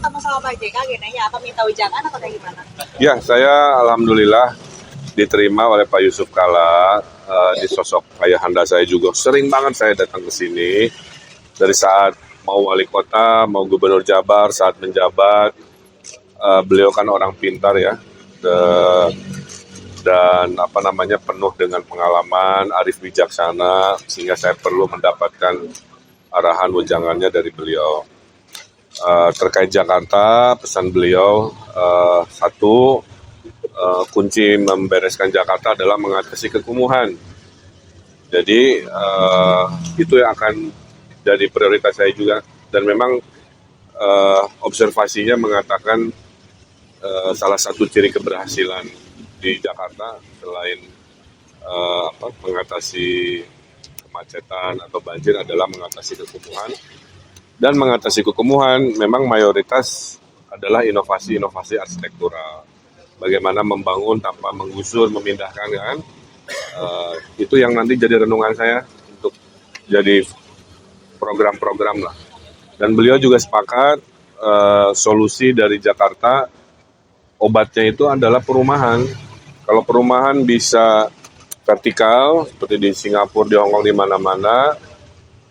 ketemu sama Pak JK agendanya apa, minta ujangan atau kayak gimana? Ya, saya alhamdulillah diterima oleh Pak Yusuf Kalla di sosok ayahanda saya juga. Sering banget saya datang ke sini dari saat mau wali kota, mau gubernur Jabar, saat menjabat. Beliau kan orang pintar ya, dan penuh dengan pengalaman, arif bijaksana, sehingga saya perlu mendapatkan arahan wejangannya dari beliau. Terkait Jakarta, pesan beliau satu, kunci membereskan Jakarta adalah mengatasi kekumuhan. Jadi itu yang akan jadi prioritas saya juga, dan memang observasinya mengatakan salah satu ciri keberhasilan di Jakarta selain mengatasi kemacetan atau banjir adalah mengatasi kekumuhan. Dan mengatasi kekumuhan memang mayoritas adalah inovasi-inovasi arsitektural. Bagaimana membangun tanpa menggusur, memindahkan kan. Itu yang nanti jadi renungan saya untuk jadi program-program lah. Dan beliau juga sepakat solusi dari Jakarta, obatnya itu adalah perumahan. Kalau perumahan bisa vertikal, seperti di Singapura, di Hongkong, di mana-mana,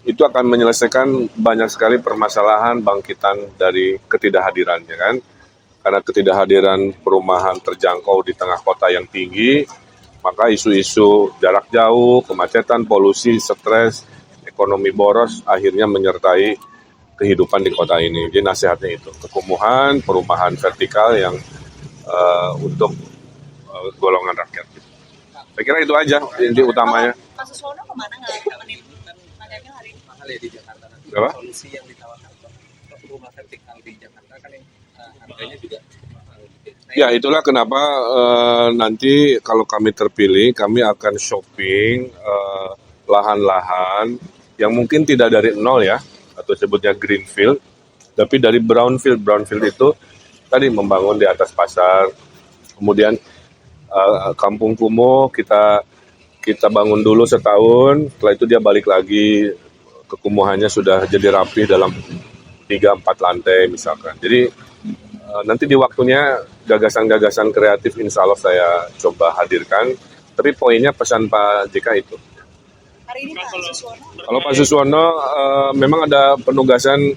itu akan menyelesaikan banyak sekali permasalahan bangkitan dari ketidakhadirannya kan. Karena ketidakhadiran perumahan terjangkau di tengah kota yang tinggi, maka isu-isu jarak jauh, kemacetan, polusi, stres, ekonomi boros akhirnya menyertai kehidupan di kota ini. Jadi nasihatnya itu, kekumuhan, perumahan vertikal yang untuk golongan rakyat. Saya kira itu aja inti utamanya. Pak Suswono kemana nggak menanyakan hari ini? Mahal ya di Jakarta nanti. Apa? Solusi yang ditawarkan untuk rumah vertikal di Jakarta kan yang harganya juga mahal. Ya, itulah kenapa nanti kalau kami terpilih, kami akan shopping lahan-lahan yang mungkin tidak dari nol ya, atau sebutnya greenfield, tapi dari brownfield. Brownfield itu tadi membangun di atas pasar, kemudian kampung kumuh kita bangun dulu setahun, setelah itu dia balik lagi, kekumuhannya sudah jadi rapi dalam 3-4 lantai misalkan. Jadi nanti di waktunya gagasan-gagasan kreatif insya Allah saya coba hadirkan, tapi poinnya pesan Pak JK itu. Hari ini Pak Suswono. Kalau Pak Suswono memang ada penugasan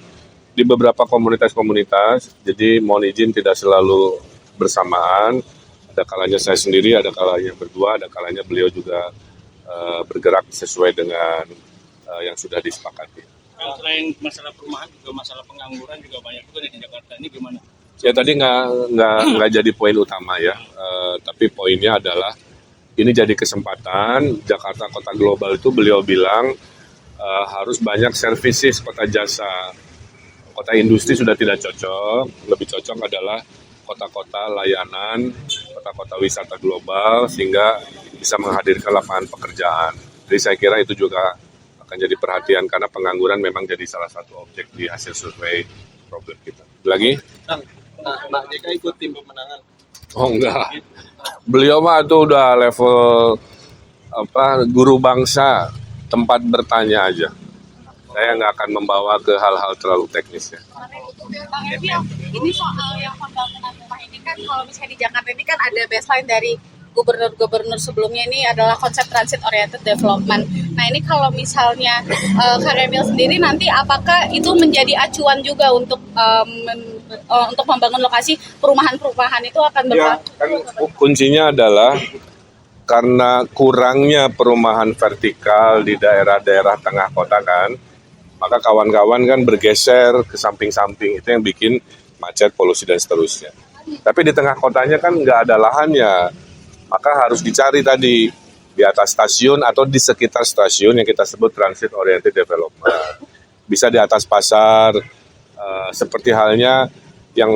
di beberapa komunitas-komunitas, jadi mohon izin tidak selalu bersamaan. Ada kalanya saya sendiri, ada kalanya berdua, ada kalanya beliau juga bergerak sesuai dengan yang sudah disepakati. Selain masalah perumahan, juga masalah pengangguran juga banyak juga di Jakarta. Ini gimana? Ya tadi nggak jadi poin utama ya, tapi poinnya adalah ini jadi kesempatan. Jakarta kota global itu beliau bilang harus banyak services, kota jasa. Kota industri sudah tidak cocok, lebih cocok adalah kota-kota layanan, kota-kota wisata global, sehingga bisa menghadirkan lapangan pekerjaan. Jadi saya kira itu juga akan jadi perhatian, karena pengangguran memang jadi salah satu objek di hasil survei problem kita. Lagi? Pak JK ikut tim pemenangan. Oh enggak, beliau mah itu udah level guru bangsa, tempat bertanya aja. Saya nggak akan membawa ke hal-hal terlalu teknis ya. Bang Emil, ini soal yang pembangunan rumah ini kan, kalau misalnya di Jakarta ini kan ada baseline dari gubernur-gubernur sebelumnya, ini adalah konsep transit oriented development. Nah ini kalau misalnya Kang Emil sendiri nanti apakah itu menjadi acuan juga untuk membangun lokasi perumahan-perumahan itu akan Ya, kan kuncinya adalah karena kurangnya perumahan vertikal di daerah-daerah tengah kota kan, maka kawan-kawan kan bergeser ke samping-samping, itu yang bikin macet, polusi dan seterusnya. Tapi di tengah kotanya kan nggak ada lahannya, maka harus dicari tadi di atas stasiun atau di sekitar stasiun yang kita sebut transit oriented development. Bisa di atas pasar, seperti halnya yang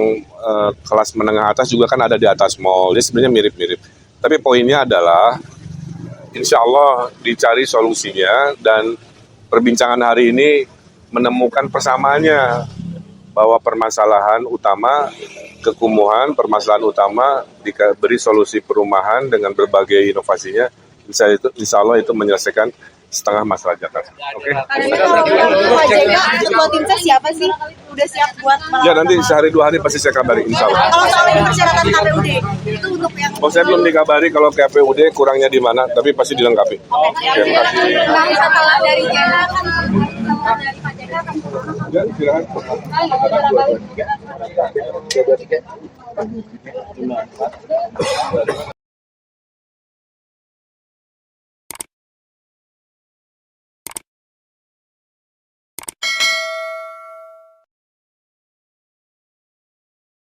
kelas menengah atas juga kan ada di atas mall. Jadi sebenarnya mirip-mirip. Tapi poinnya adalah insya Allah dicari solusinya, dan perbincangan hari ini menemukan persamaannya, bahwa permasalahan utama kekumuhan, permasalahan utama diberi solusi perumahan dengan berbagai inovasinya, insya Allah itu menyelesaikan setengah masalah Jakarta. Oke? Pak JK ketua tim ses siapa sih? Udah siap buat Ya nanti sehari 2 hari pasti saya kabari, insya Allah. Kalau soal ini persyaratan KPUD itu untuk yang Oh, saya belum dikabari kalau KPUD kurangnya di mana, tapi pasti dilengkapi. Oke, terima kasih. Bang, setelah dari JK kan setelah dari Pak JK kan Ya, silakan.